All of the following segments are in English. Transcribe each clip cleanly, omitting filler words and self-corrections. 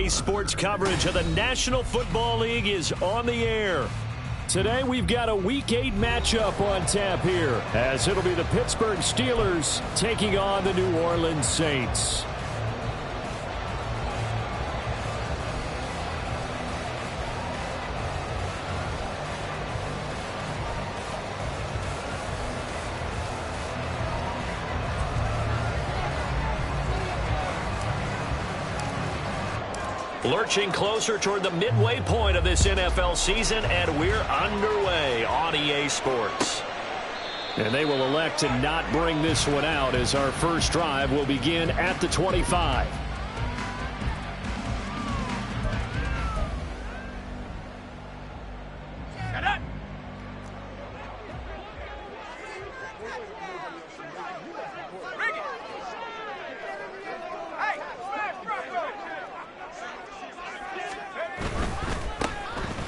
RDA Sports coverage of the National Football League is on the air. Today we've got a Week 8 matchup on tap here, as it'll be the Pittsburgh Steelers taking on the New Orleans Saints. Lurching closer toward the midway point of this NFL season, and we're underway on EA Sports. And they will elect to not bring this one out, as our first drive will begin at the 25.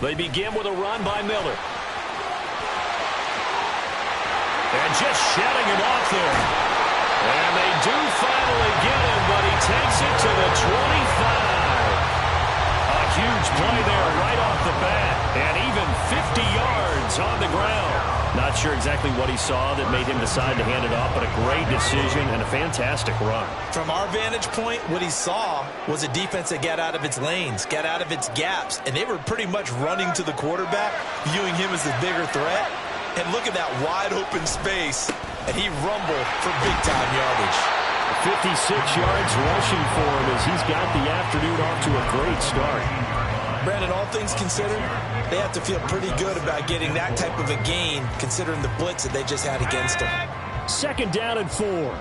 They begin with a run by Miller. And just shedding him off there. And they do finally get him, but he takes it to the 25. A huge play there right off the bat. And even 50 yards on the ground. Not sure exactly what he saw that made him decide to hand it off, but a great decision and a fantastic run. From our vantage point, what he saw was a defense that got out of its lanes, got out of its gaps, and they were pretty much running to the quarterback, viewing him as the bigger threat. And look at that wide open space, and he rumbled for big-time yardage. 56 yards rushing for him as he's got the afternoon off to a great start. Brandon, all things considered, they have to feel pretty good about getting that type of a gain, considering the blitz that they just had against them. 2nd down and 4.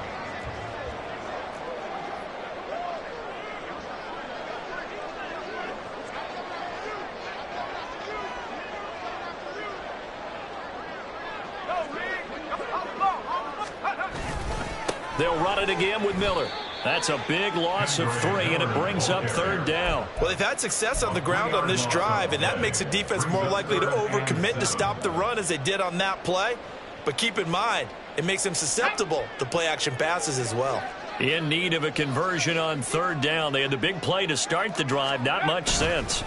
They'll run it again with Miller. That's a big loss of 3, and it brings up 3rd down. Well, they've had success on the ground on this drive, and that makes the defense more likely to overcommit to stop the run as they did on that play. But keep in mind, it makes them susceptible to play-action passes as well. In need of a conversion on 3rd down. They had the big play to start the drive. Not much sense.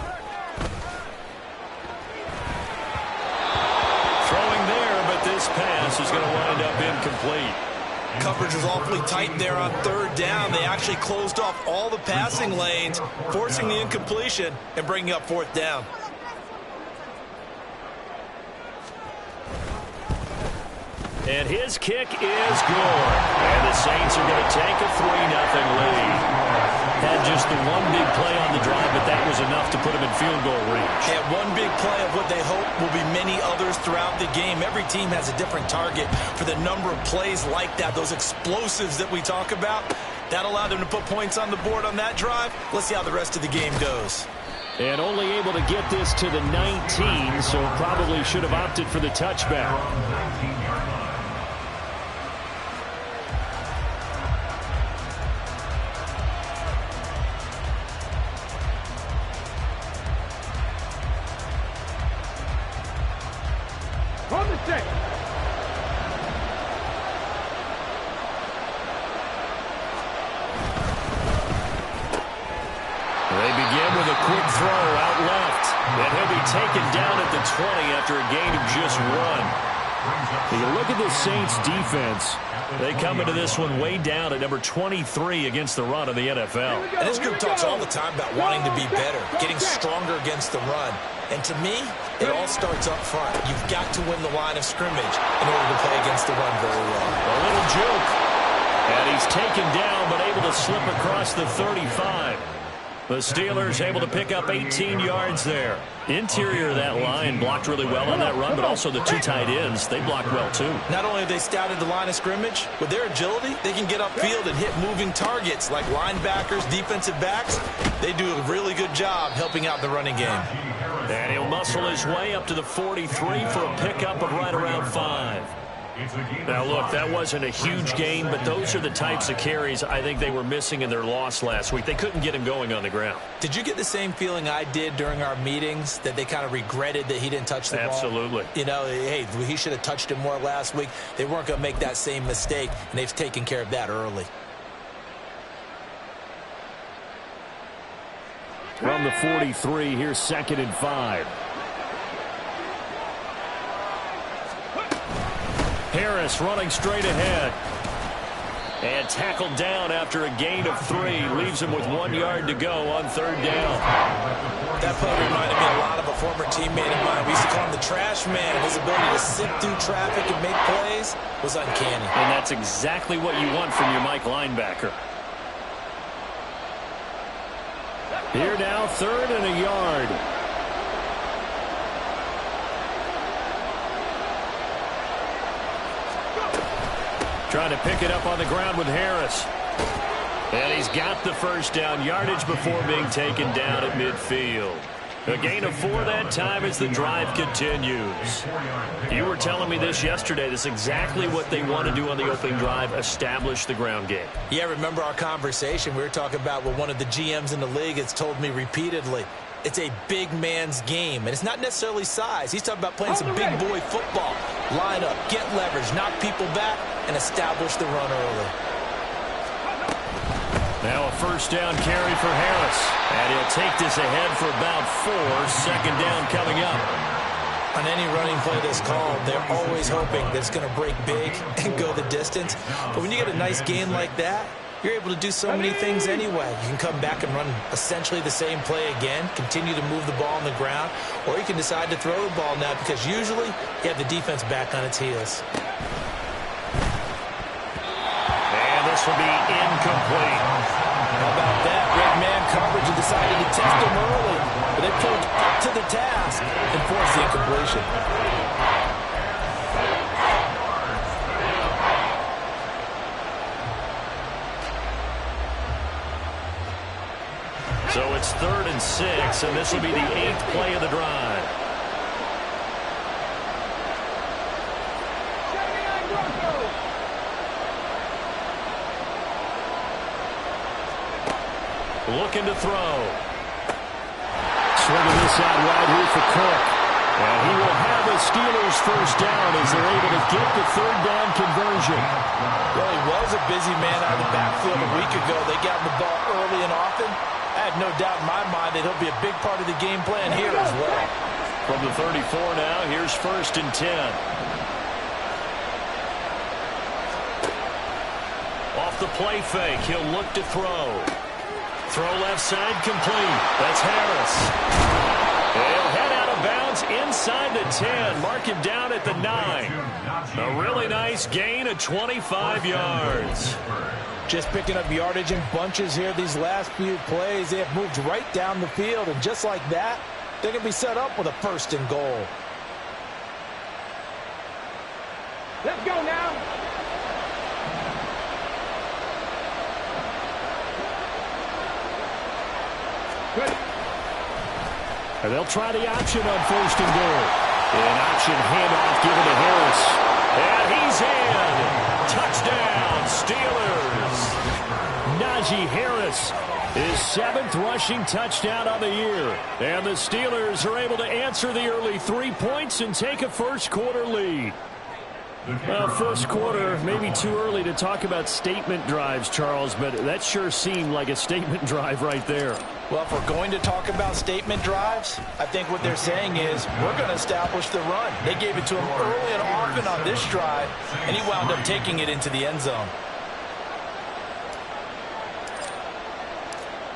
Throwing there, but this pass is going to wind up incomplete. Coverage was awfully tight there on 3rd down. They actually closed off all the passing lanes, forcing the incompletion and bringing up 4th down. And his kick is good. And the Saints are going to take a 3-0 lead. Had just the one big play on the drive, but that was enough to put him in field goal range. They had one big play of what they hope will be many others throughout the game. Every team has a different target for the number of plays like that, those explosives that we talk about. That allowed them to put points on the board on that drive. Let's see how the rest of the game goes. And only able to get this to the 19, so probably should have opted for the touchback. They begin with a quick throw out left. And he'll be taken down at the 20 after a gain of just 1. You look at the Saints defense. They come into this one way down at number 23 against the run of the NFL. And this group talks all the time about wanting to be better, getting stronger against the run. And to me, it all starts up front. You've got to win the line of scrimmage in order to play against the run very well. A little juke. And he's taken down, but able to slip across the 35. The Steelers able to pick up 18 yards there. Interior of that line blocked really well on that run, but also the 2 tight ends, they blocked well too. Not only have they scouted the line of scrimmage, with their agility, they can get upfield and hit moving targets like linebackers, defensive backs. They do a really good job helping out the running game. And he'll muscle his way up to the 43 for a pickup of right around 5. Now, look, that wasn't a huge gain, but those are the types of carries I think they were missing in their loss last week. They couldn't get him going on the ground. Did you get the same feeling I did during our meetings, that they kind of regretted that he didn't touch the ball? Absolutely. You know, hey, he should have touched it more last week. They weren't going to make that same mistake, and they've taken care of that early. From the 43, here's 2nd and 5. Harris running straight ahead. And tackled down after a gain of 3. Leaves him with 1 yard to go on 3rd down. That play reminded me a lot of a former teammate of mine. We used to call him the trash man. His ability to sift through traffic and make plays was uncanny. And that's exactly what you want from your Mike linebacker. Here now, 3rd and a yard. Trying to pick it up on the ground with Harris. And he's got the 1st down, yardage before being taken down at midfield. A gain of 4 that time as the drive continues. You were telling me this yesterday. This is exactly what they want to do on the opening drive, establish the ground game. Yeah, remember our conversation? We were talking about what one of the GMs in the league has told me repeatedly. It's a big man's game, and it's not necessarily size. He's talking about playing some big boy football. Line up, get leverage, knock people back, and establish the run early. Now a 1st down carry for Harris. And he'll take this ahead for about 4. 2nd down coming up. On any running play that's called, they're always hoping that it's going to break big and go the distance. But when you get a nice gain like that, you're able to do so many things anyway. You can come back and run essentially the same play again, continue to move the ball on the ground, or you can decide to throw the ball now because usually you have the defense back on its heels. And this will be incomplete. How about that? Red man coverage and decided to test him early, but they put up to the task and forced the incompletion. So it's 3rd and 6, and this will be the 8th play of the drive. Looking to throw. Swinging this out wide here for Cook. And he will have the Steelers 1st down as they're able to get the 3rd down conversion. Well, he was a busy man out of the backfield a week ago. They got him the ball early and often. I have no doubt in my mind that he'll be a big part of the game plan here as well. From the 34 now, here's 1st and 10. Off the play fake, he'll look to throw. Throw left side complete. That's Harris. He'll head out of bounds inside the 10. Mark him down at the 9. A really nice gain of 25 yards. Just picking up yardage in bunches here these last few plays. They have moved right down the field, and just like that, they're going to be set up with a 1st and goal. Let's go now. Good. And they'll try the option on 1st and goal. An option handoff given to Harris. And he's in. Touchdown, Steelers. Najee Harris, his 7th rushing touchdown on the year. And the Steelers are able to answer the early 3 points and take a 1st quarter lead. Well, 1st quarter, maybe too early to talk about statement drives, Charles, but that sure seemed like a statement drive right there. Well, if we're going to talk about statement drives, I think what they're saying is we're going to establish the run. They gave it to him early and often on this drive, and he wound up taking it into the end zone.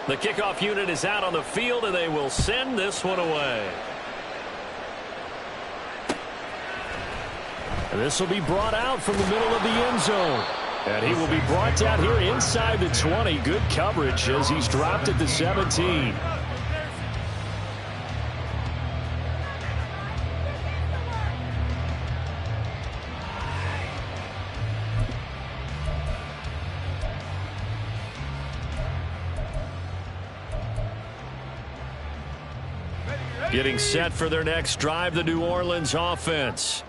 The kickoff unit is out on the field, and they will send this one away. And this will be brought out from the middle of the end zone. And he will be brought down here inside the 20. Good coverage as he's dropped at the 17. Getting set for their next drive, the New Orleans offense.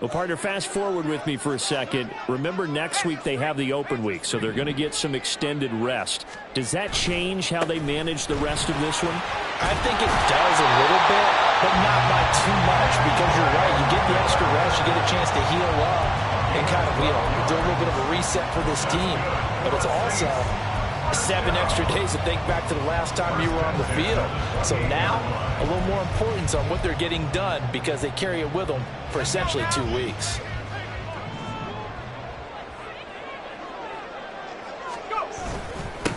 Well, partner, fast forward with me for a second. Remember, next week they have the open week, so they're going to get some extended rest. Does that change how they manage the rest of this one? I think it does a little bit, but not by too much, because you're right. You get the extra rest, you get a chance to heal up and kind of, do a little bit of a reset for this team. But it's also 7 extra days to think back to the last time you were on the field. So now, a little more importance on what they're getting done because they carry it with them for essentially 2 weeks.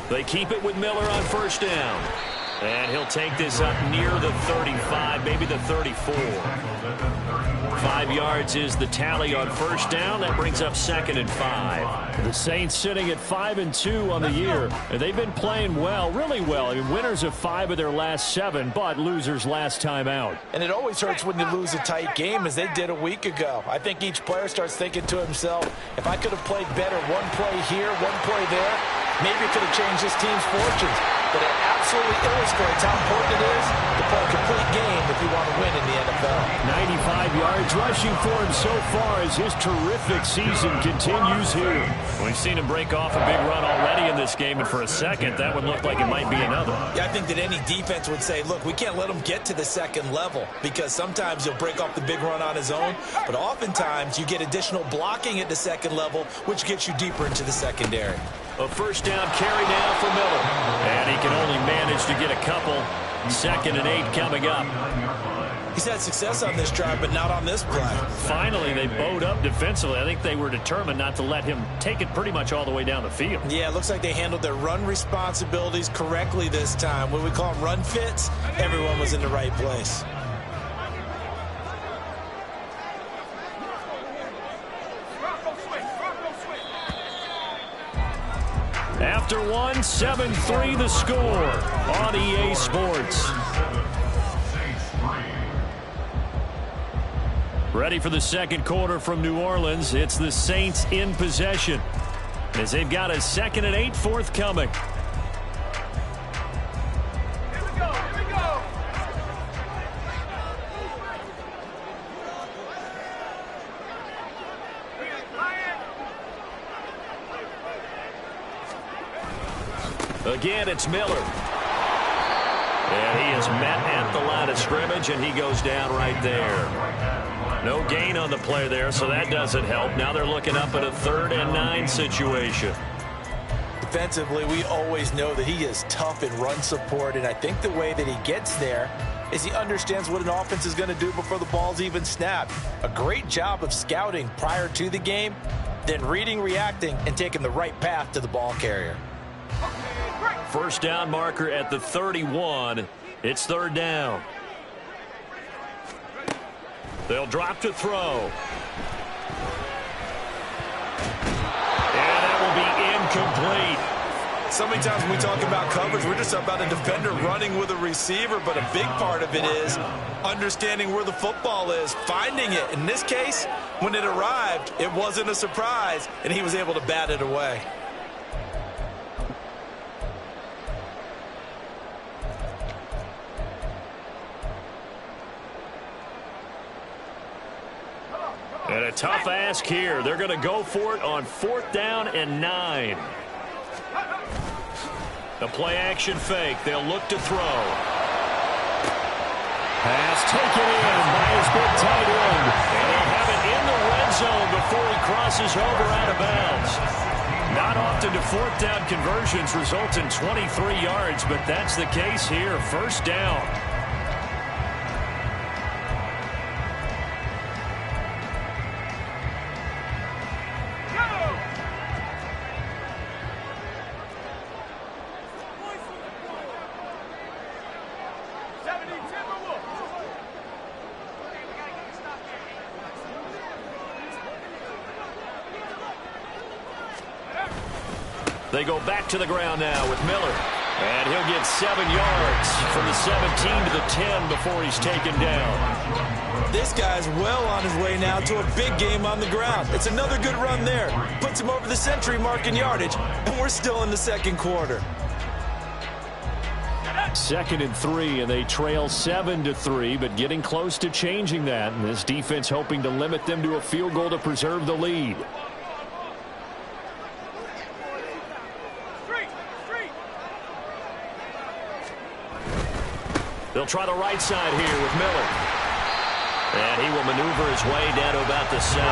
They keep it with Miller on first down. And he'll take this up near the 35, maybe the 34. 5 yards is the tally on first down. That brings up 2nd and 5. The Saints sitting at 5-2 on the year. And they've been playing well, really well. I mean, winners of 5 of their last 7, but losers last time out. And it always hurts when you lose a tight game, as they did a week ago. I think each player starts thinking to himself, if I could have played better one play here, one play there, maybe it could have changed this team's fortunes. But it absolutely illustrates how important it is to play a complete game if you want to win in the NFL. 95 yards rushing for him so far as his terrific season continues here. We've seen him break off a big run already in this game, and for a second, that would look like it might be another. Yeah, I think that any defense would say, look, we can't let him get to the second level because sometimes he'll break off the big run on his own, but oftentimes you get additional blocking at the second level, which gets you deeper into the secondary. A first down carry now for Miller. And he can only manage to get a couple. 2nd and 8 coming up. He's had success on this drive, but not on this play. Finally, they bowed up defensively. I think they were determined not to let him take it pretty much all the way down the field. Yeah, it looks like they handled their run responsibilities correctly this time. What we call them run fits, everyone was in the right place. After 1, 7-3 the score on EA Sports. Ready for the second quarter from New Orleans. It's the Saints in possession as they've got a 2nd and 8 forthcoming. Again, it's Miller. And he is met at the line of scrimmage, and he goes down right there. No gain on the play there, so that doesn't help. Now they're looking up at a 3rd and 9 situation. Defensively, we always know that he is tough in run support, and I think the way that he gets there is he understands what an offense is going to do before the ball's even snapped. A great job of scouting prior to the game, then reading, reacting, and taking the right path to the ball carrier. First down marker at the 31. It's 3rd down. They'll drop to throw. And that will be incomplete. So many times when we talk about coverage, we're just about a defender running with a receiver, but a big part of it is understanding where the football is, finding it. In this case, when it arrived, it wasn't a surprise, and he was able to bat it away. And a tough ask here. They're going to go for it on 4th down and 9. The play action fake. They'll look to throw. Pass taken in by his big tight end. And he'll have it in the red zone before he crosses over out of bounds. Not often do 4th down conversions result in 23 yards, but that's the case here. First down. They go back to the ground now with Miller. And he'll get 7 yards from the 17 to the 10 before he's taken down. This guy's well on his way now to a big game on the ground. It's another good run there. Puts him over the century mark in yardage, and we're still in the second quarter. 2nd and 3, and they trail 7-3, but getting close to changing that. And this defense hoping to limit them to a field goal to preserve the lead. They'll try the right side here with Miller. And he will maneuver his way down to about the 7.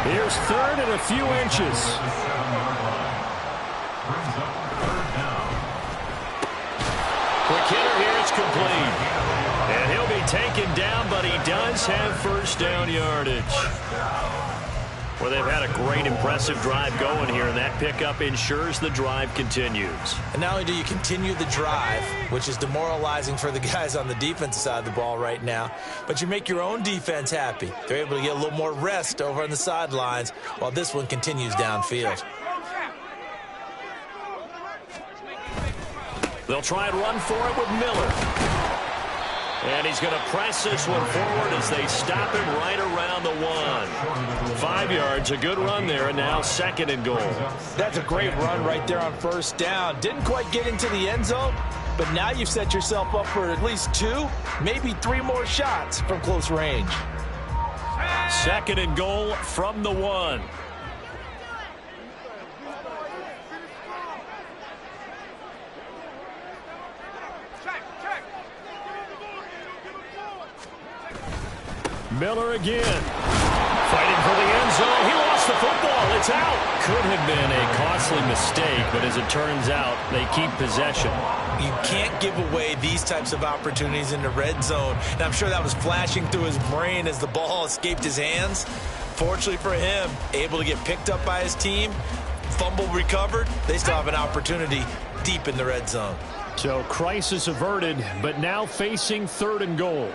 Here's 3rd and a few inches. Kidder here. It's complete. And he'll be taken down, but he does have first down yardage. Well, they've had a great, impressive drive going here, and that pickup ensures the drive continues. And not only do you continue the drive, which is demoralizing for the guys on the defensive side of the ball right now, but you make your own defense happy. They're able to get a little more rest over on the sidelines while this one continues downfield. They'll try and run for it with Miller. And he's going to press this one forward as they stop him right around the 1. 5 yards, a good run there, and now 2nd and goal. That's a great run right there on first down. Didn't quite get into the end zone, but now you've set yourself up for at least 2, maybe 3 more shots from close range. 2nd and goal from the 1. Miller again. Fighting for the end zone. He lost the football. It's out. Could have been a costly mistake, but as it turns out, they keep possession. You can't give away these types of opportunities in the red zone. And I'm sure that was flashing through his brain as the ball escaped his hands. Fortunately for him, able to get picked up by his team, fumble recovered. They still have an opportunity deep in the red zone. So crisis averted, but now facing 3rd and goal.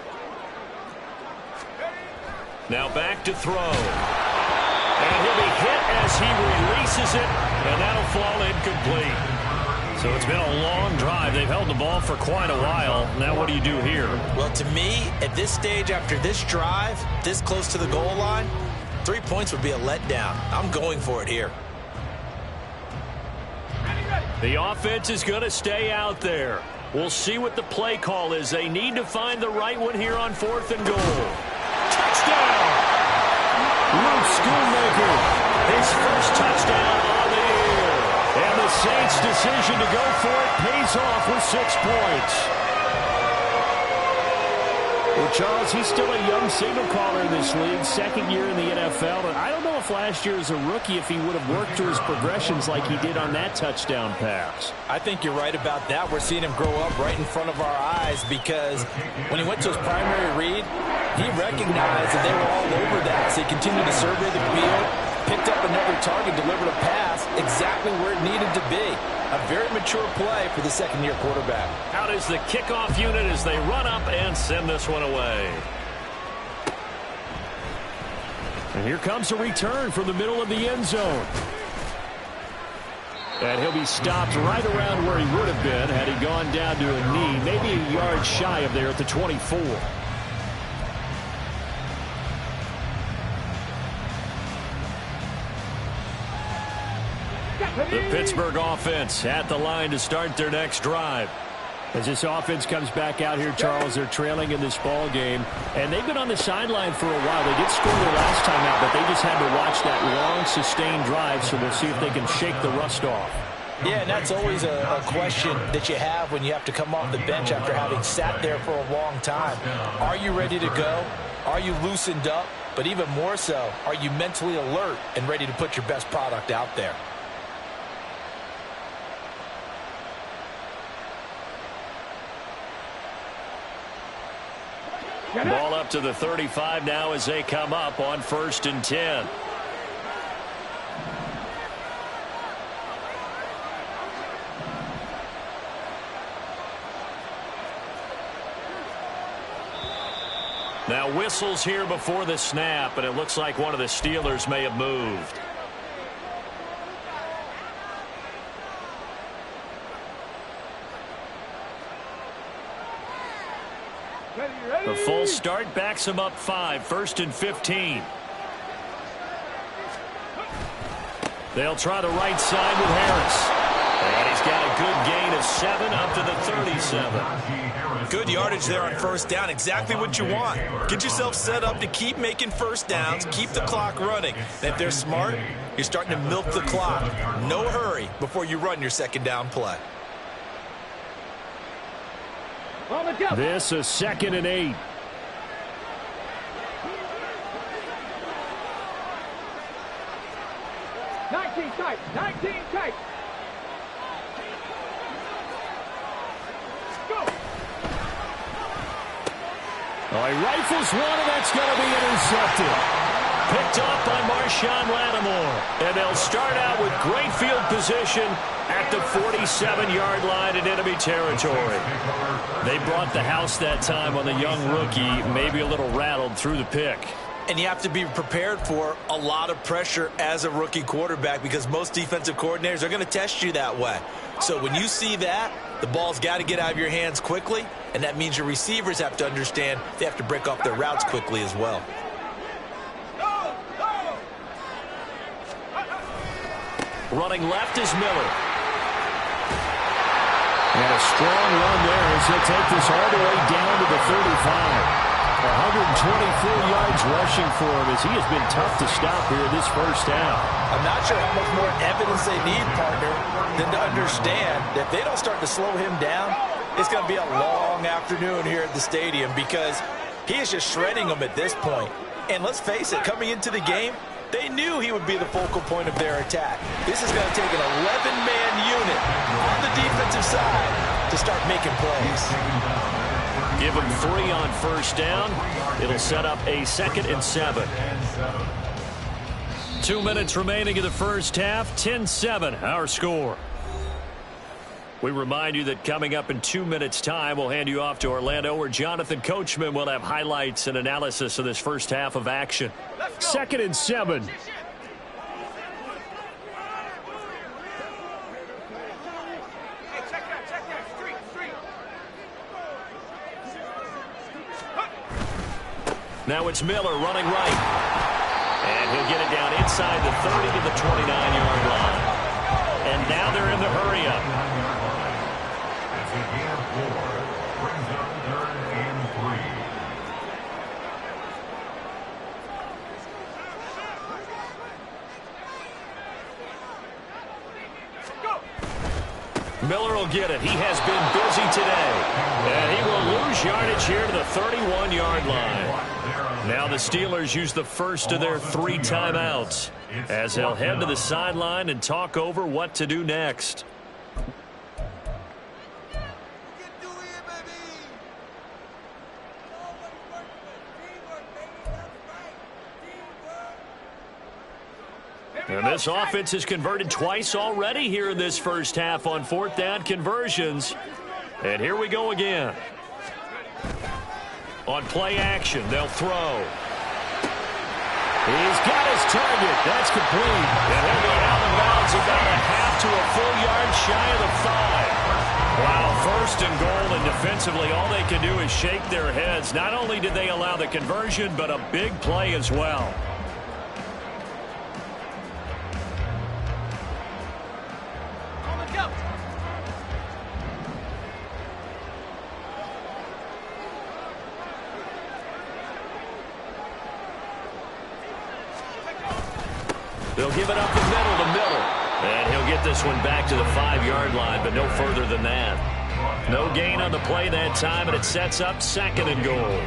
Now back to throw. And he'll be hit as he releases it, and that'll fall incomplete. So it's been a long drive. They've held the ball for quite a while. Now what do you do here? Well, to me, at this stage, after this drive, this close to the goal line, 3 points would be a letdown. I'm going for it here. The offense is going to stay out there. We'll see what the play call is. They need to find the right one here on 4th and goal. Touchdown! Luke Schoonmaker, his first touchdown on the year. And the Saints' decision to go for it pays off with 6 points. Well, Charles, he's still a young signal caller in this league, 2nd year in the NFL. And I don't know if last year as a rookie, if he would have worked through his progressions like he did on that touchdown pass. I think you're right about that. We're seeing him grow up right in front of our eyes because when he went to his primary read, he recognized that they were all over that. So he continued to survey the field, picked up another target, delivered a pass exactly where it needed to be. A very mature play for the 2nd-year quarterback. Out is the kickoff unit as they run up and send this one away. And here comes a return from the middle of the end zone. And he'll be stopped right around where he would have been had he gone down to a knee, maybe a yard shy of there at the 24. The Pittsburgh offense at the line to start their next drive. As this offense comes back out here, Charles, they're trailing in this ball game, and they've been on the sideline for a while. They did score their last time out, but they just had to watch that long, sustained drive, so we'll see if they can shake the rust off. Yeah, and that's always a question that you have when you have to come off the bench after having sat there for a long time. Are you ready to go? Are you loosened up? But even more so, are you mentally alert and ready to put your best product out there? Ball up to the 35 now as they come up on 1st and 10. Now whistles here before the snap, and it looks like one of the Steelers may have moved. The full start backs him up 5, 1st and 15. They'll try the right side with Harris. And he's got a good gain of 7 up to the 37. Good yardage there on first down. Exactly what you want. Get yourself set up to keep making first downs, keep the clock running. And if they're smart, you're starting to milk the clock. No hurry before you run your 2nd down play. This is 2nd and 8. Tight. 19 tight. Go. Oh, he rifles one, and that's going to be intercepted. Picked off by Marshawn Lattimore. And they'll start out with great field position at the 47-yard line in enemy territory. They brought the house that time on the young rookie, maybe a little rattled through the pick. And you have to be prepared for a lot of pressure as a rookie quarterback because most defensive coordinators are going to test you that way. So when you see that, the ball's got to get out of your hands quickly, and that means your receivers have to understand they have to break off their routes quickly as well. Running left is Miller. And a strong run there as he'll take this all the way down to the 35. 124 yards rushing for him as he has been tough to stop here this first half. I'm not sure how much more evidence they need, partner, than to understand that if they don't start to slow him down, it's going to be a long afternoon here at the stadium because he is just shredding them at this point. And let's face it, coming into the game, they knew he would be the focal point of their attack. This is going to take an 11-man unit on the defensive side to start making plays. Give him 3 on first down. It'll set up a 2nd and 7. 2 minutes remaining in the first half. 10-7, our score. We remind you that coming up in 2 minutes' time, we'll hand you off to Orlando, where Jonathan Coachman will have highlights and analysis of this first half of action. 2nd and 7. Now it's Miller running right. And he'll get it down inside the 30 to the 29-yard line. And now they're in the hurry-up. Miller will get it. He has been busy today. And he will lose yardage here to the 31-yard line. Now the Steelers use the first of their 3 timeouts as they'll head to the sideline and talk over what to do next. And this offense has converted twice already here in this first half on 4th down conversions. And here we go again. On play action, they'll throw. He's got his target. That's complete. And he'll go out of bounds about a half to a full yard shy of the 5. Wow, 1st and goal, and defensively all they can do is shake their heads. Not only did they allow the conversion, but a big play as well. They'll give it up the middle to Miller. And he'll get this one back to the 5-yard line, but no further than that. No gain on the play that time, and it sets up 2nd and goal.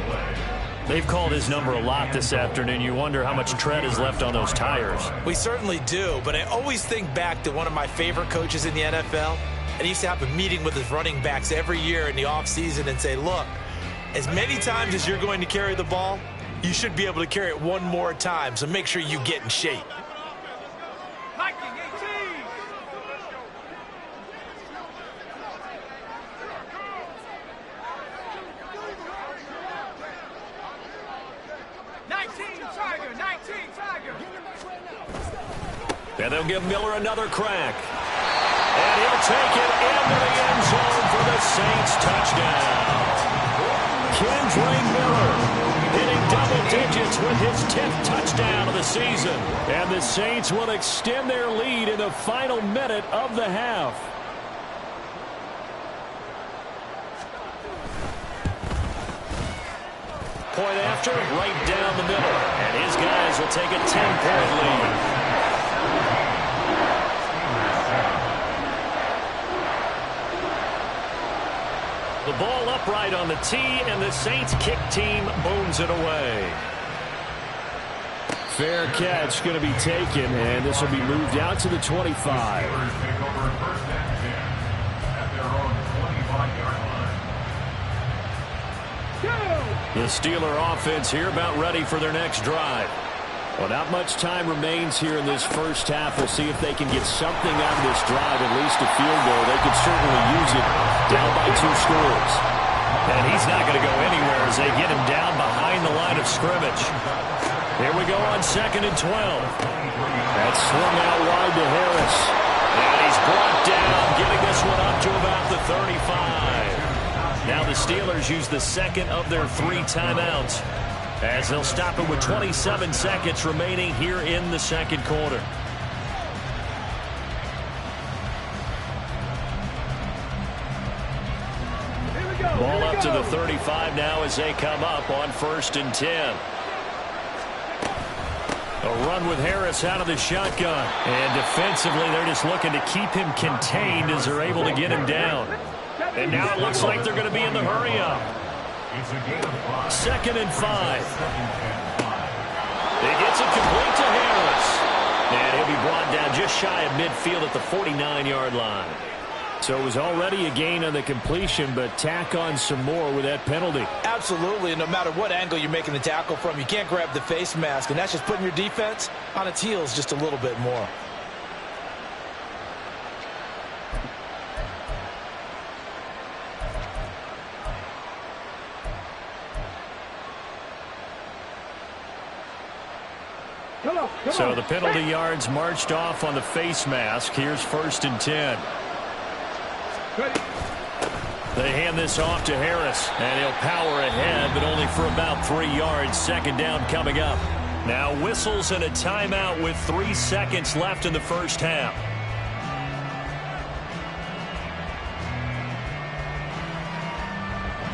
They've called his number a lot this afternoon. You wonder how much tread is left on those tires. We certainly do, but I always think back to one of my favorite coaches in the NFL. And he used to have a meeting with his running backs every year in the offseason and say, look, as many times as you're going to carry the ball, you should be able to carry it one more time, so make sure you get in shape. And they'll give Miller another crack. And he'll take it into the end zone for the Saints touchdown. Kendre Miller hitting double digits with his 10th touchdown of the season. And the Saints will extend their lead in the final minute of the half. Point after, right down the middle. And his guys will take a 10-point lead. The ball upright on the tee, and the Saints kick team booms it away. Fair catch going to be taken, and this will be moved out to the 25. Go! The Steeler offense here about ready for their next drive. Well, not much time remains here in this first half. We'll see if they can get something out of this drive, at least a field goal. They could certainly use it down by 2 scores. And he's not going to go anywhere as they get him down behind the line of scrimmage. Here we go on 2nd and 12. That's swung out wide to Harris. And he's brought down, getting this one up to about the 35. Now the Steelers use the second of their 3 timeouts, as they'll stop it with 27 seconds remaining here in the second quarter. Ball up to the 35 now as they come up on 1st and 10. A run with Harris out of the shotgun. And defensively, they're just looking to keep him contained as they're able to get him down. And now it looks like they're going to be in the hurry-up. 2nd and 5. He gets it complete to Harris. And he'll be brought down just shy of midfield at the 49-yard line. So it was already a gain on the completion, but tack on some more with that penalty. Absolutely, and no matter what angle you're making the tackle from, you can't grab the face mask, and that's just putting your defense on its heels just a little bit more. So the penalty yards marched off on the face mask. Here's 1st and 10. They hand this off to Harris, and he'll power ahead, but only for about 3 yards. 2nd down coming up. Now whistles and a timeout with 3 seconds left in the first half.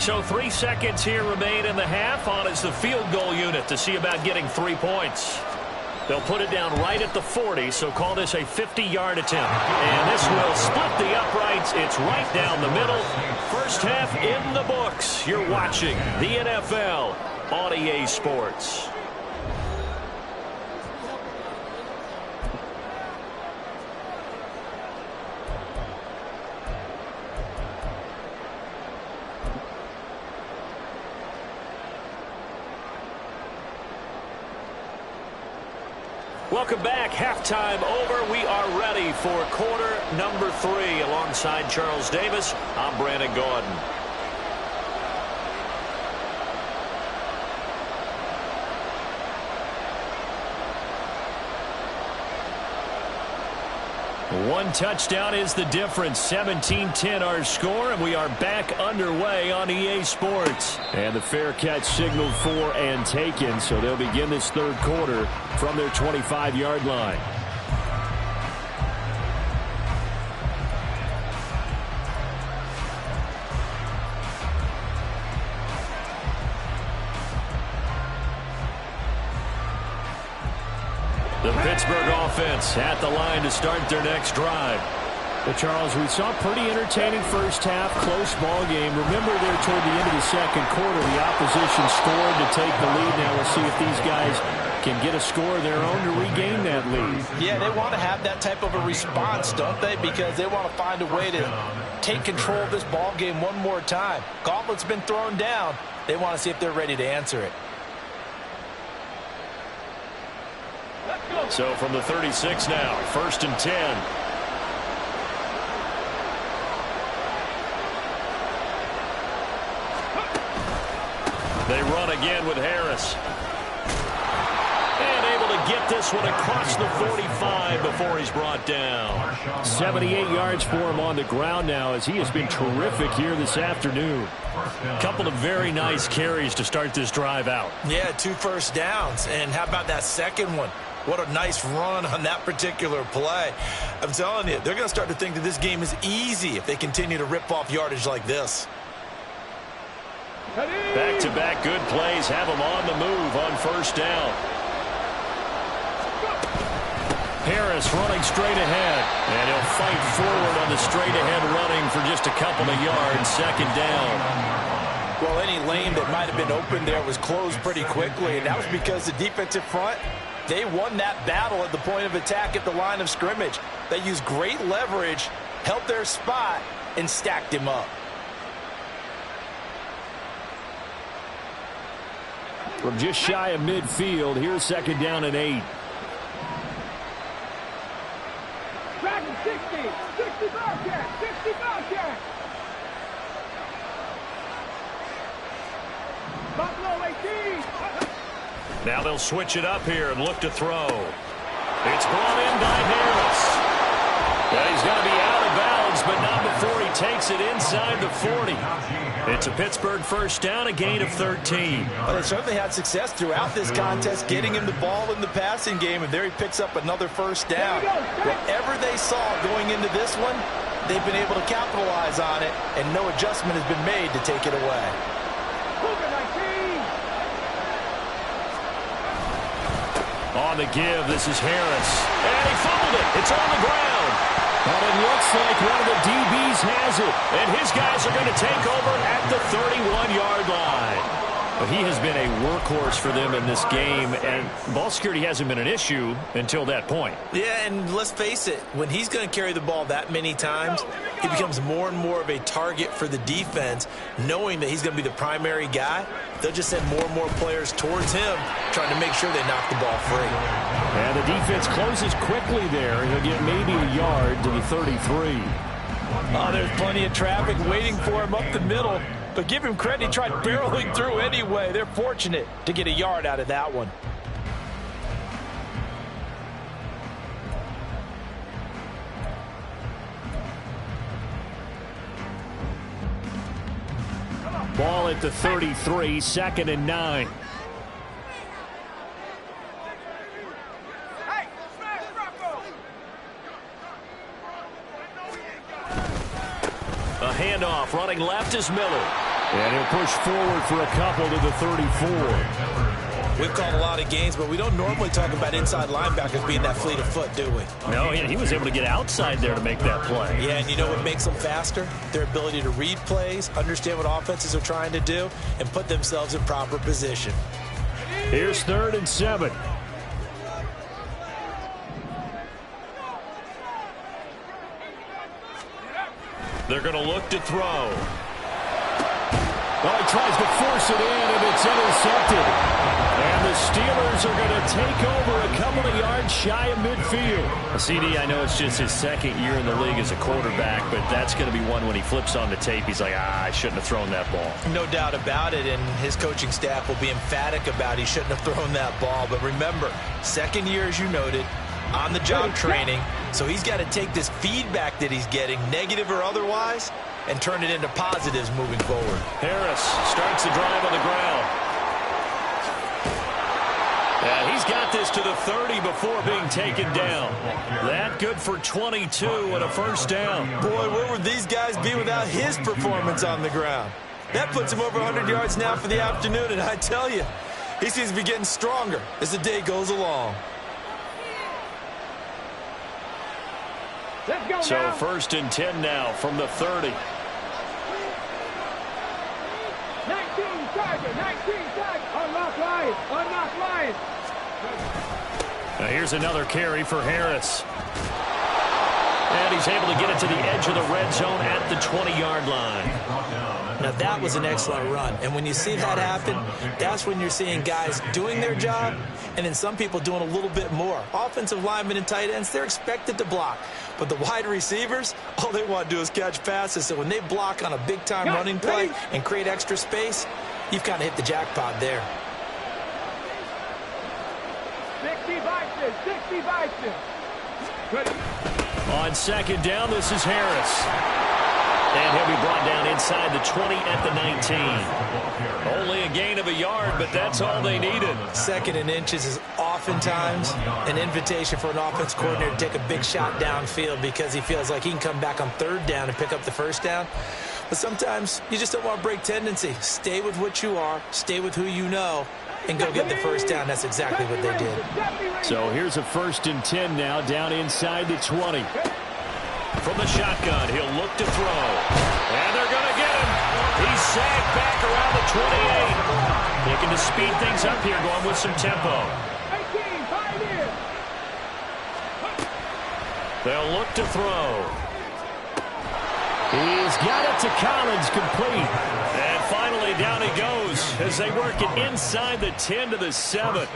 So 3 seconds here remain in the half. On is the field goal unit to see about getting 3 points. They'll put it down right at the 40, so call this a 50-yard attempt. And this will split the uprights. It's right down the middle. First half in the books. You're watching the NFL on EA Sports. Welcome back. Halftime over. We are ready for quarter number 3. Alongside Charles Davis, I'm Brandon Gordon. One touchdown is the difference. 17-10 our score, and we are back underway on EA Sports. And the fair catch signaled for and taken, so they'll begin this third quarter from their 25-yard line. The Pittsburgh offense at the line to start their next drive. Well, Charles, we saw a pretty entertaining first half, close ball game. Remember there toward the end of the second quarter, the opposition scored to take the lead. Now we'll see if these guys can get a score of their own to regain that lead. Yeah, they want to have that type of a response, don't they? Because they want to find a way to take control of this ball game one more time. Gauntlet's been thrown down. They want to see if they're ready to answer it. So from the 36 now, 1st and 10. They run again with Harris. And able to get this one across the 45 before he's brought down. 78 yards for him on the ground now, as he has been terrific here this afternoon. Couple of very nice carries to start this drive out. Yeah, 2 first downs. And how about that second one? What a nice run on that particular play. I'm telling you, they're going to start to think that this game is easy if they continue to rip off yardage like this. Back-to-back good plays have them on the move on first down. Harris running straight ahead. And he'll fight forward on the straight-ahead running for just a couple of yards. 2nd down. Well, any lane that might have been open there was closed pretty quickly, and that was because the defensive front, they won that battle at the point of attack at the line of scrimmage. They used great leverage, held their spot, and stacked him up. From just shy of midfield, here's 2nd down and 8. Dragon 60 Bobcat, 60 Bobcat. Buffalo 18. Now they'll switch it up here and look to throw. It's brought in by Harris. And he's going to be out of bounds, but not before he takes it inside the 40. It's a Pittsburgh first down, a gain of 13. Well, they certainly had success throughout this contest, getting him the ball in the passing game, and there he picks up another first down. Whatever they saw going into this one, they've been able to capitalize on it, and no adjustment has been made to take it away. On the give, this is Harris. And he fumbled it. It's on the ground. But it looks like one of the DBs has it. And his guys are going to take over at the 31-yard line. But he has been a workhorse for them in this game, and ball security hasn't been an issue until that point. Yeah, and let's face it, when he's going to carry the ball that many times, he becomes more and more of a target for the defense, knowing that he's going to be the primary guy. They'll just send more and more players towards him, trying to make sure they knock the ball free. And the defense closes quickly there. He'll get maybe a yard to the 33. Oh, there's plenty of traffic waiting for him up the middle. But give him credit, he tried barreling through anyway. They're fortunate to get a yard out of that one. Ball at the 33, 2nd and 9. A handoff, running left is Miller. And he'll push forward for a couple to the 34. We've called a lot of games, but we don't normally talk about inside linebackers being that fleet of foot, do we? No, he was able to get outside there to make that play. Yeah, and you know what makes them faster? Their ability to read plays, understand what offenses are trying to do, and put themselves in proper position. Here's 3rd and 7. They're going to look to throw. Well, he tries to force it in, and it's intercepted. And the Steelers are going to take over a couple of yards shy of midfield. CD, I know it's just his 2nd year in the league as a quarterback, but that's going to be one when he flips on the tape. He's like, I shouldn't have thrown that ball. No doubt about it, and his coaching staff will be emphatic about he shouldn't have thrown that ball. But remember, 2nd year, as you noted, on-the-job training, so he's got to take this feedback that he's getting, negative or otherwise, and turn it into positives moving forward. Harris starts the drive on the ground. And he's got this to the 30 before being taken down. That good for 22 and a first down. Boy, where would these guys be without his performance on the ground? That puts him over 100 yards now for the afternoon, and I tell you, he seems to be getting stronger as the day goes along. Let's go So now. 1st and 10 now from the 30. 19 Tiger, 19 Tiger. Unlock Lions, unlock Lions. Now here's another carry for Harris. And he's able to get it to the edge of the red zone at the 20-yard line. Now, that was an excellent run. And when you see that happen, that's when you're seeing guys doing their job and then some people doing a little bit more. Offensive linemen and tight ends, they're expected to block. But the wide receivers, all they want to do is catch passes. So when they block on a big-time running play and create extra space, you've kind of hit the jackpot there. 60 Bison, 60 Bison. Ready. On 2nd down, this is Harris. And he'll be brought down inside the 20 at the 19. Only a gain of a yard, but that's all they needed. 2nd and inches is oftentimes an invitation for an offense coordinator to take a big shot downfield because he feels like he can come back on 3rd down and pick up the first down. But sometimes you just don't want to break tendency. Stay with what you are, stay with who you know, and go get the first down. That's exactly what they did. So here's a 1st and 10 now, down inside the 20. From the shotgun, he'll look to throw. And they're going to get him. He's sagged back around the 28. Looking to speed things up here, going with some tempo. 18, Pioneer. They'll look to throw. He's got it to Collins, complete. And finally finally down he goes as they work it inside the 10 to the 7.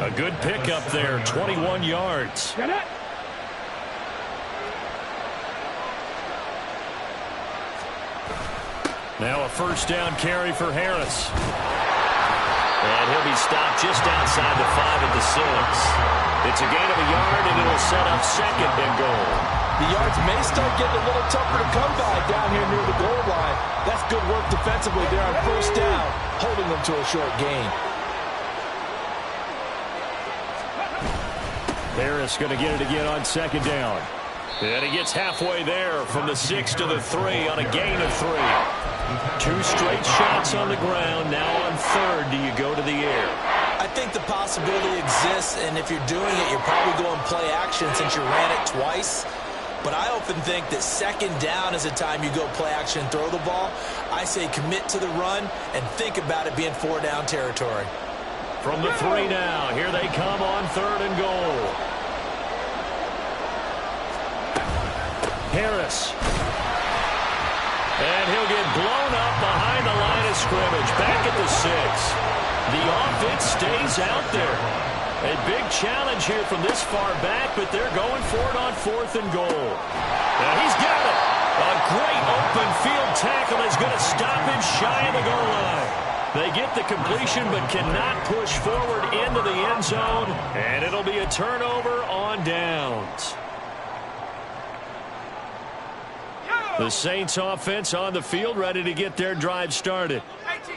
A good pickup there, 21 yards. Get it. Now a first down carry for Harris. And he'll be stopped just outside the 5 at the 6. It's a gain of a yard, and it'll set up second and goal. The yards may start getting a little tougher to come by down here near the goal line. That's good work defensively there on first down, holding them to a short gain. Harris going to get it again on second down. And he gets halfway there from the 6 to the 3 on a gain of 3. 2 straight shots on the ground. Now on third, do you go to the air? I think the possibility exists, and if you're doing it, you're probably going play action since you ran it twice. But I often think that second down is a time you go play action and throw the ball. I say commit to the run and think about it being 4-down territory. From the 3 now, here they come on third and goal. Harris. And he'll get blown up behind the line of scrimmage, back at the 6. The offense stays out there. A big challenge here from this far back, but they're going for it on fourth and goal. And he's got it. A great open field tackle is going to stop him shy of the goal line. They get the completion but cannot push forward into the end zone, and it'll be a turnover on downs. The Saints offense on the field, ready to get their drive started.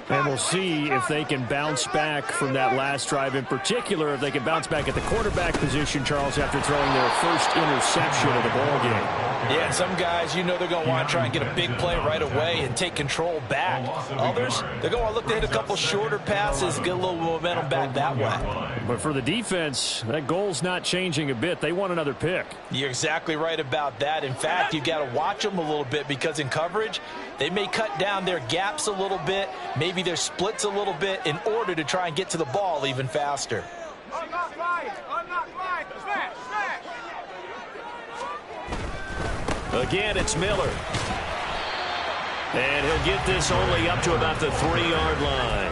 And we'll see if they can bounce back from that last drive, in particular if they can bounce back at the quarterback position, Charles, after throwing their first interception of the ball game. Yeah, some guys, you know they're going to want to try and get a big play right away and take control back. Others, they're going to want to look to hit a couple shorter passes, get a little momentum back that way. But for the defense, that goal's not changing a bit. They want another pick. You're exactly right about that. In fact, you've got to watch them a little bit because in coverage, they may cut down their gaps a little bit, maybe their splits a little bit in order to try and get to the ball even faster. Unlock line. Unlock line. Smash. Smash. Again, it's Miller. And he'll get this only up to about the 3-yard line.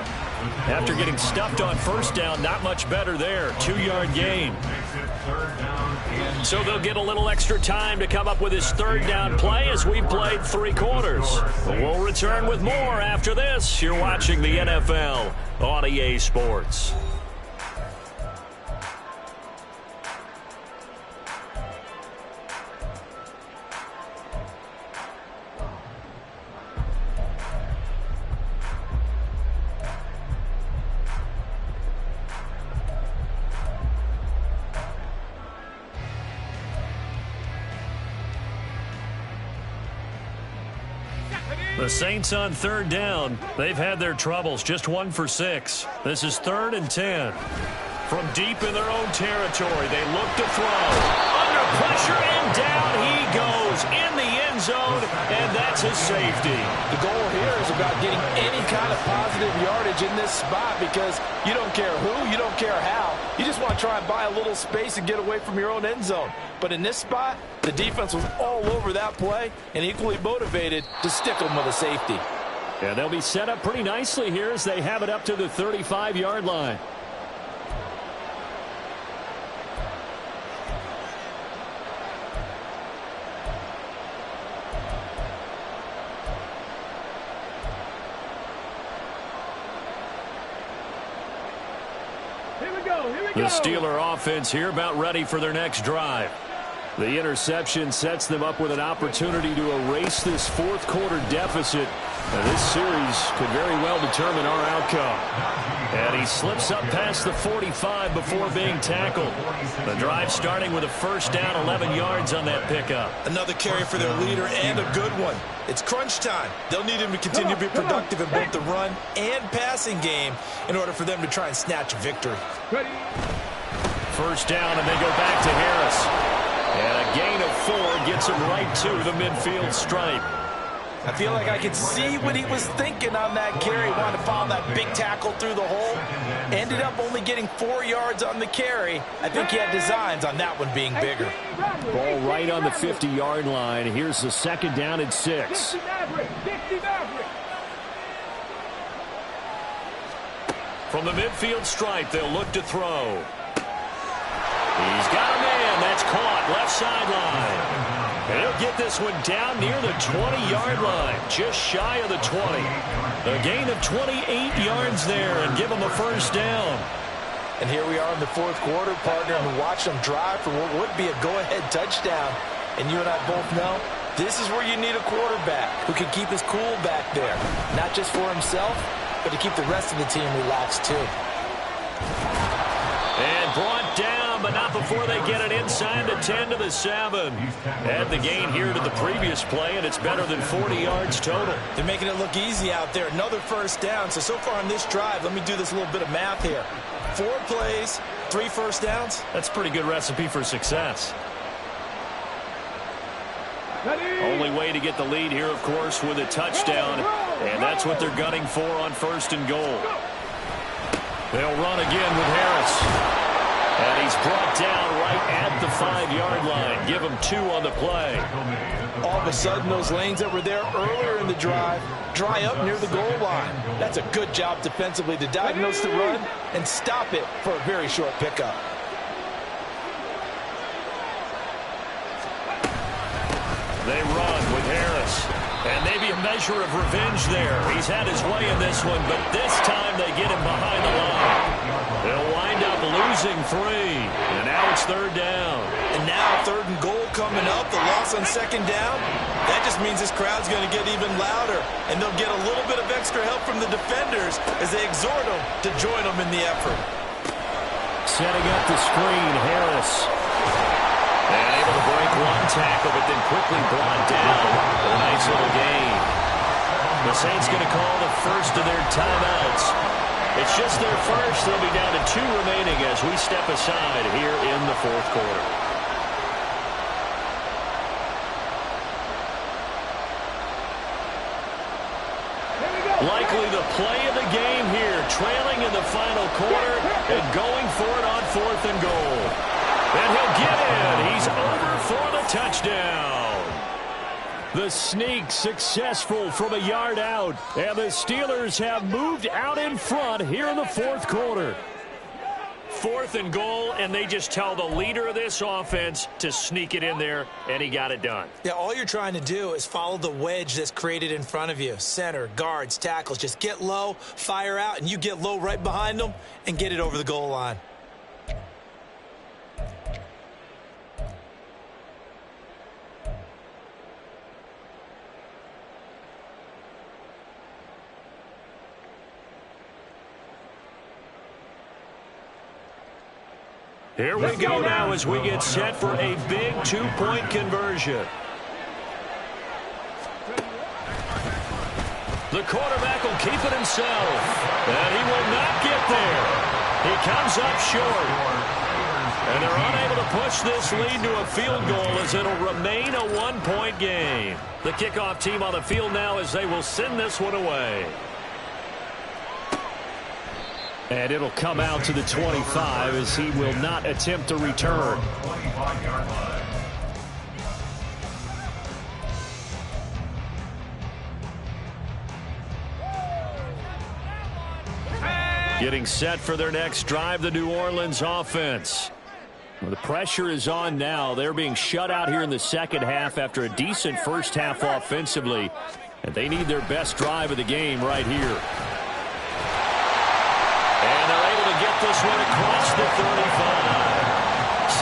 After getting stuffed on first down, not much better there. 2-yard gain. So they'll get a little extra time to come up with his third down play as we've played 3 quarters. We'll return with more after this. You're watching the NFL on EA Sports. The Saints on third down. They've had their troubles, just 1 for 6. This is 3rd and 10. From deep in their own territory, they look to throw. Under pressure, and down he goes in the end zone, and that's his safety. The goal here is about getting any kind of positive yardage in this spot because you don't care who, you don't care how. You just want to try and buy a little space and get away from your own end zone. But in this spot, the defense was all over that play and equally motivated to stick them with a safety. Yeah, they'll be set up pretty nicely here as they have it up to the 35-yard line. The Steeler offense here about ready for their next drive. The interception sets them up with an opportunity to erase this fourth quarter deficit. And this series could very well determine our outcome. And he slips up past the 45 before being tackled. The drive starting with a first down, 11 yards on that pickup. Another carry for their leader and a good one. It's crunch time. They'll need him to continue to be productive in both the run and passing game in order for them to try and snatch a victory. First down, and they go back to Harris. And a gain of 4 gets him right to the midfield stripe. I feel like I could see what he was thinking on that carry. Wanted to follow that big tackle through the hole. Ended up only getting 4 yards on the carry. I think he had designs on that one being bigger. Ball right on the 50-yard line. Here's the second down and 6. From the midfield stripe, they'll look to throw. He's got a man. That's caught. Left sideline. And he'll get this one down near the 20-yard line, just shy of the 20. A gain of 28 yards there and give him a first down. And here we are in the fourth quarter, partner, and watch them drive for what would be a go-ahead touchdown. And you and I both know this is where you need a quarterback who can keep his cool back there, not just for himself, but to keep the rest of the team relaxed too. And brought down, but not before they get it inside the 10 to the 7. Add the gain here to the previous play, and it's better than 40 yards total. They're making it look easy out there. Another first down. So far on this drive, let me do this little bit of math here. 4 plays, 3 first downs. That's a pretty good recipe for success. Only way to get the lead here, of course, with a touchdown, and that's what they're gunning for on first and goal. They'll run again with Harris. And he's brought down right at the 5-yard line. Give him 2 on the play. All of a sudden, those lanes that were there earlier in the drive dry up near the goal line. That's a good job defensively to diagnose the run and stop it for a very short pickup. They run with Harris. And maybe a measure of revenge there. He's had his way in this one, but this time they get him behind the line. They'll wind up losing 3. And now it's 3rd down. And now 3rd and goal coming up. The loss on 2nd down. That just means this crowd's going to get even louder. And they'll get a little bit of extra help from the defenders as they exhort them to join them in the effort. Setting up the screen, Harris. And able to break 1 tackle, but then quickly brought down. A nice little gain. The Saints going to call the first of their timeouts. It's just their first. They'll be down to 2 remaining as we step aside here in the 4th quarter. Likely the play of the game here, trailing in the final quarter and going for it on 4th and goal. And he'll get in. He's over for the touchdown. The sneak successful from a yard out. And the Steelers have moved out in front here in the 4th quarter. 4th and goal, and they just tell the leader of this offense to sneak it in there, and he got it done. Yeah, all you're trying to do is follow the wedge that's created in front of you. Center, guards, tackles. Just get low, fire out, and you get low right behind them and get it over the goal line. Here we go now as we get set for a big 2-point conversion. The quarterback will keep it himself. And he will not get there. He comes up short. And they're unable to push this lead to a field goal as it'll remain a 1-point game. The kickoff team on the field now as they will send this one away. And it'll come out to the 25 as he will not attempt to return. Getting set for their next drive, the New Orleans offense. Well, the pressure is on now. They're being shut out here in the second half after a decent first half offensively. And they need their best drive of the game right here. And they're able to get this one across the 35.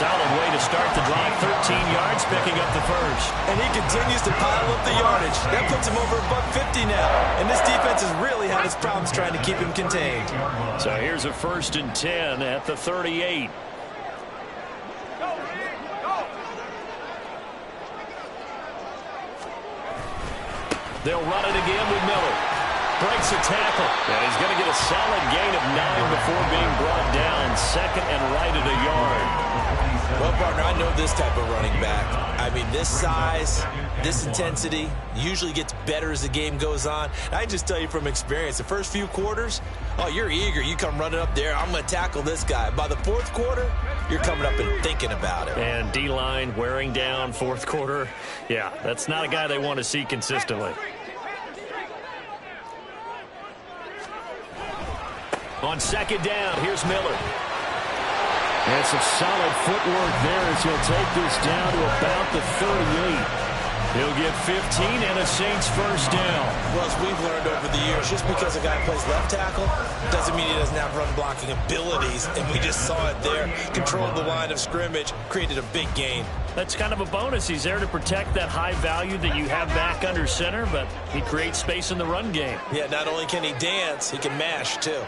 Solid way to start the drive, 13 yards, picking up the first. And he continues to pile up the yardage. That puts him over $150 now. And this defense has really had its problems trying to keep him contained. So here's a 1st and 10 at the 38. They'll run it again with Miller. Breaks a tackle. And he's going to get a solid gain of 9 before being brought down. 2nd and right at a yard. Well, partner, I know this type of running back. I mean, this size, this intensity usually gets better as the game goes on. I just tell you from experience, the first few quarters, oh, you're eager. You come running up there, I'm going to tackle this guy. By the 4th quarter, you're coming up and thinking about it. And D-line wearing down 4th quarter. Yeah, that's not a guy they want to see consistently. On second down, here's Miller. And some solid footwork there as he'll take this down to about the 38. He'll get 15 and a Saints first down. Well, as we've learned over the years, just because a guy plays left tackle doesn't mean he doesn't have run blocking abilities. And we just saw it there. Controlled the line of scrimmage, created a big gain. That's kind of a bonus. He's there to protect that high value that you have back under center, but he creates space in the run game. Yeah, not only can he dance, he can mash too.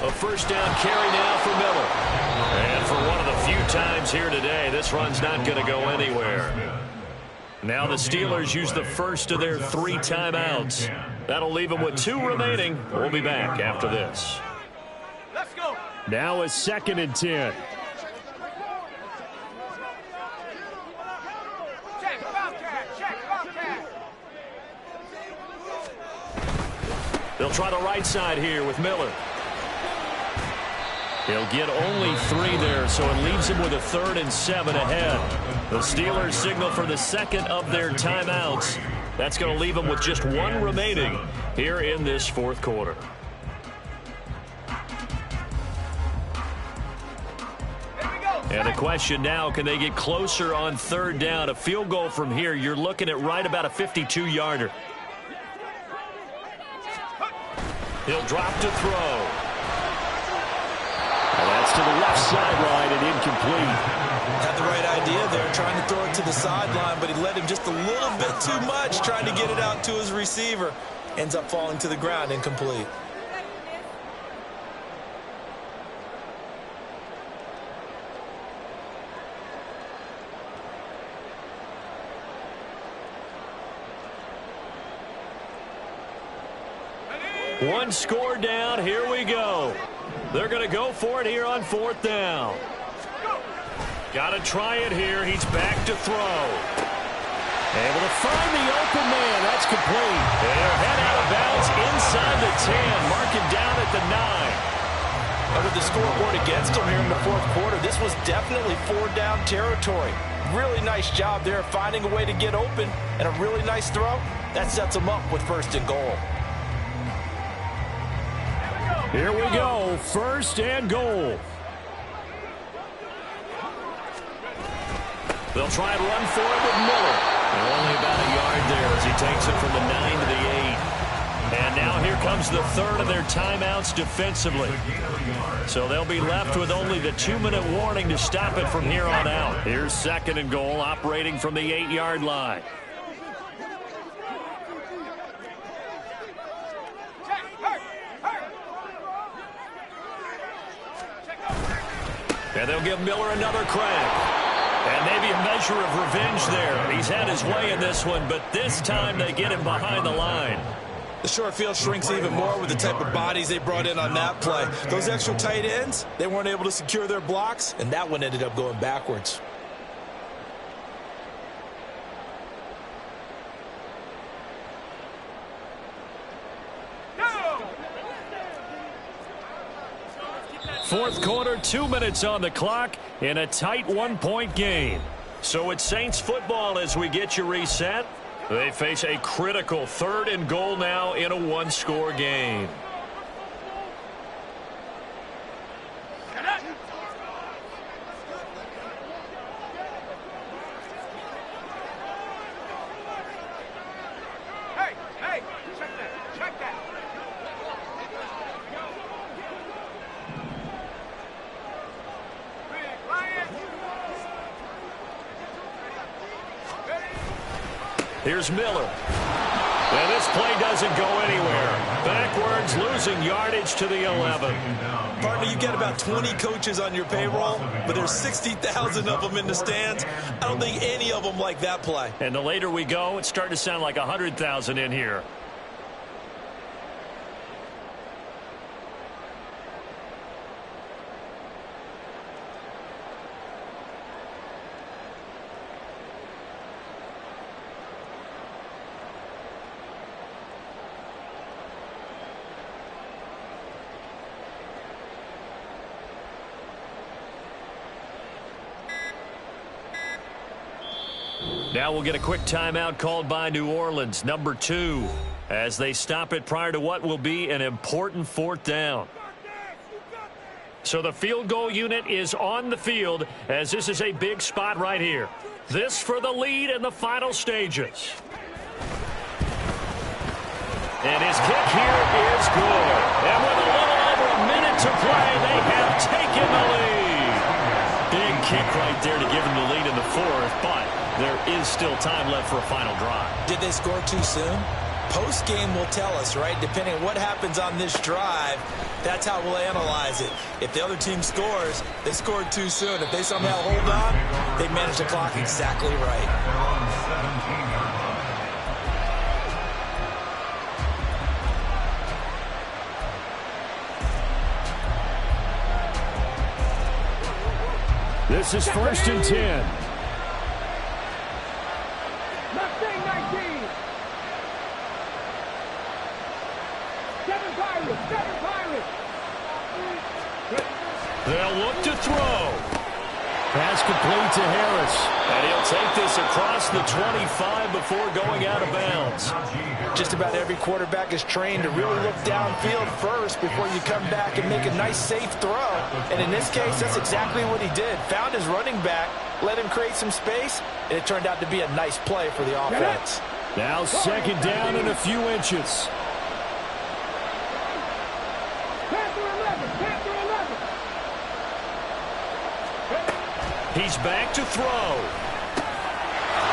A first down carry now for Miller. And for one of the few times here today, this run's not going to go anywhere. Now the Steelers use the first of their 3 timeouts. That'll leave them with 2 remaining. We'll be back after this. Let's go. Now a 2nd and 10. Check, Bobcat. Check, Bobcat. They'll try the right side here with Miller. He'll get only 3 there, so it leaves him with a 3rd and 7 ahead. The Steelers signal for the 2nd of their timeouts. That's going to leave them with just 1 remaining here in this 4th quarter. And the question now, can they get closer on 3rd down? A field goal from here, you're looking at right about a 52-yarder. He'll drop to throw. And that's to the left sideline and incomplete. Had the right idea there, trying to throw it to the sideline, but he led him just a little bit too much, trying to get it out to his receiver. Ends up falling to the ground, incomplete. One score down. Here we go. They're going to go for it here on 4th down. Got to try it here. He's back to throw. Able to find the open man. That's complete. They'll head out of bounds inside the 10. Mark him down at the 9. And with the scoreboard against him here in the 4th quarter, this was definitely 4-down territory. Really nice job there finding a way to get open, and a really nice throw. That sets him up with 1st and goal. Here we go, 1st and goal. They'll try and run for it with Miller. And only about a yard there as he takes it from the 9 to the 8. And now here comes the 3rd of their timeouts defensively. So they'll be left with only the 2-minute warning to stop it from here on out. Here's 2nd and goal, operating from the 8-yard line. And they'll give Miller another crack. And maybe a measure of revenge there. He's had his way in this one, but this time they get him behind the line. The short field shrinks even more with the type of bodies they brought in on that play. Those extra tight ends, they weren't able to secure their blocks, and that one ended up going backwards. Fourth quarter, 2 minutes on the clock in a tight 1-point game. So it's Saints football as we get you reset. They face a critical 3rd and goal now in a 1-score game. Hey, check that, check that. Here's Miller. And this play doesn't go anywhere. Backwards, losing yardage to the 11. Partner, you get about 20 coaches on your payroll, but there's 60,000 of them in the stands. I don't think any of them like that play. And the later we go, it's starting to sound like 100,000 in here. Now we'll get a quick timeout called by New Orleans, number 2. as they stop it prior to what will be an important fourth down. So the field goal unit is on the field as this is a big spot right here. This for the lead in the final stages. And his kick here is good. And with a little over a minute to play, they have taken the lead. Big kick right there to give them the lead in the fourth, but there is still time left for a final drive. Did they score too soon? Post-game will tell us, right? Depending on what happens on this drive, that's how we'll analyze it. If the other team scores, they scored too soon. If they somehow hold on, they managed the clock exactly right. This is 1st and 10. Mustang 19. 7 Pirates. 7 Pirates. They'll look to throw. Pass complete to Harris. And he'll take this across the 25 before going out of bounds. Just about every quarterback is trained to really look downfield first before you come back and make a nice, safe throw. And in this case, that's exactly what he did. Found his running back, let him create some space, and it turned out to be a nice play for the offense. Now 2nd down and a few inches. Panther 11. Panther 11. He's back to throw.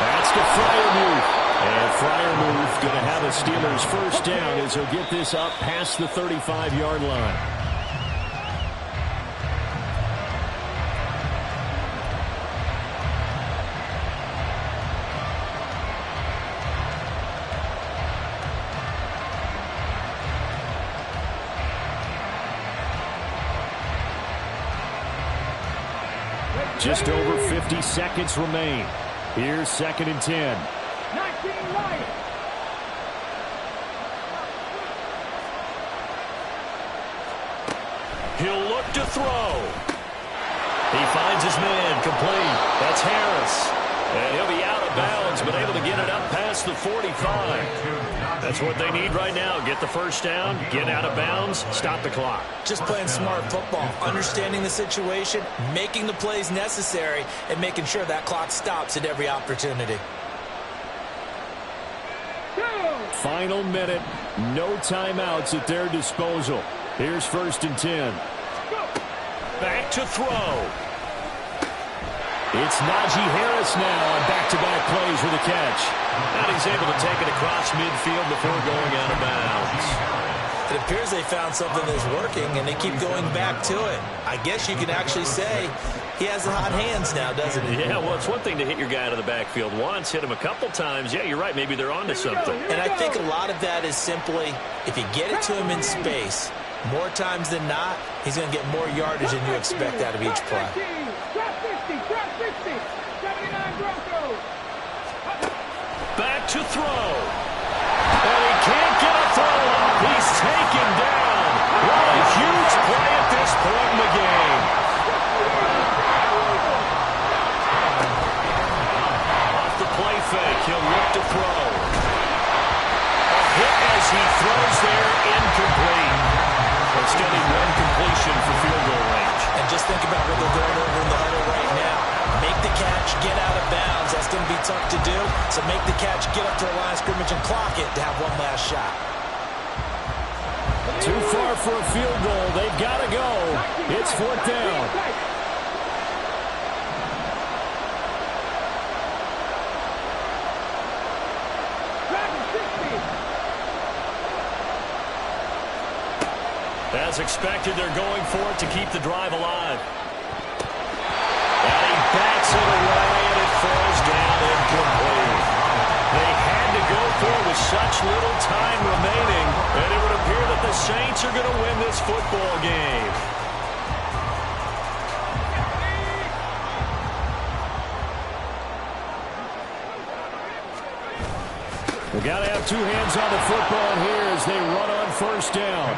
That's to Freiermuth. And Freiermuth going to have a Steelers first down as he'll get this up past the 35-yard line. Just over 50 seconds remain. Here's 2nd and 10. 19 Lions. He'll look to throw. He finds his man complete. That's Harris. And he'll be out of bounds, but able to get it up past the 45. That's what they need right now. Get the first down, get out of bounds, stop the clock. Just playing smart football, understanding the situation, making the plays necessary, and making sure that clock stops at every opportunity. Final minute, no timeouts at their disposal. Here's 1st and 10. Back to throw. It's Najee Harris now on back-to-back plays with a catch. And he's able to take it across midfield before going out of bounds. It appears they found something that's working, and they keep going back to it. I guess you can actually say he has the hot hands now, doesn't he? Yeah, well, it's one thing to hit your guy out of the backfield once, hit him a couple times. Yeah, you're right. Maybe they're onto something. And I think a lot of that is simply, if you get it to him in space, more times than not, he's going to get more yardage than you expect out of each play. Back to throw. And he can't get a throw off. He's taken down. What a huge play at this point in the game. Off the play fake, he'll look to throw. A hit as he throws there, incomplete. But still need one completion for field goal range. And just think about what they're going over in the huddle right now. Make the catch, get out of bounds. That's going to be tough to do. So make the catch, get up to the line of scrimmage, and clock it to have one last shot. Too far for a field goal. They've got to go. It's 4th down. As expected, they're going for it to keep the drive alive. And he backs it away, and it falls down incomplete. They had to go for it with such little time remaining, and it would appear that the Saints are going to win this football game. We've got to have two hands on the football here as they run on 1st down.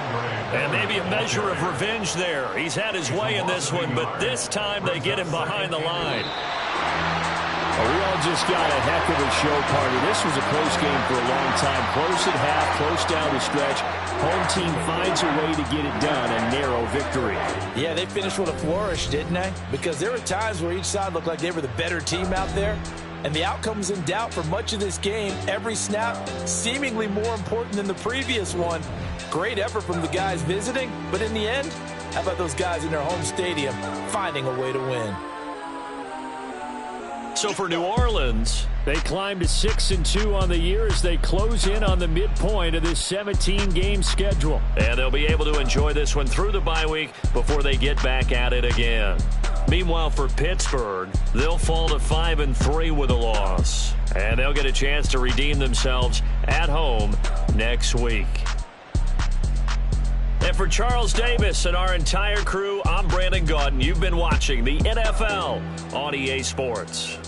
And maybe a measure of revenge there. He's had his way in this one, but this time they get him behind the line. Well, we all just got a heck of a show party. This was a close game for a long time. Close at half, close down the stretch. Home team finds a way to get it done, a narrow victory. Yeah, they finished with a flourish, didn't they? Because there were times where each side looked like they were the better team out there. And the outcome was in doubt for much of this game. Every snap seemingly more important than the previous one. Great effort from the guys visiting. But in the end, how about those guys in their home stadium finding a way to win? So for New Orleans, they climbed to 6-2 on the year as they close in on the midpoint of this 17-game schedule. and they'll be able to enjoy this one through the bye week before they get back at it again. Meanwhile, for Pittsburgh, they'll fall to 5-3 with a loss, and they'll get a chance to redeem themselves at home next week. And for Charles Davis and our entire crew, I'm Brandon Gaudin. You've been watching the NFL on EA Sports.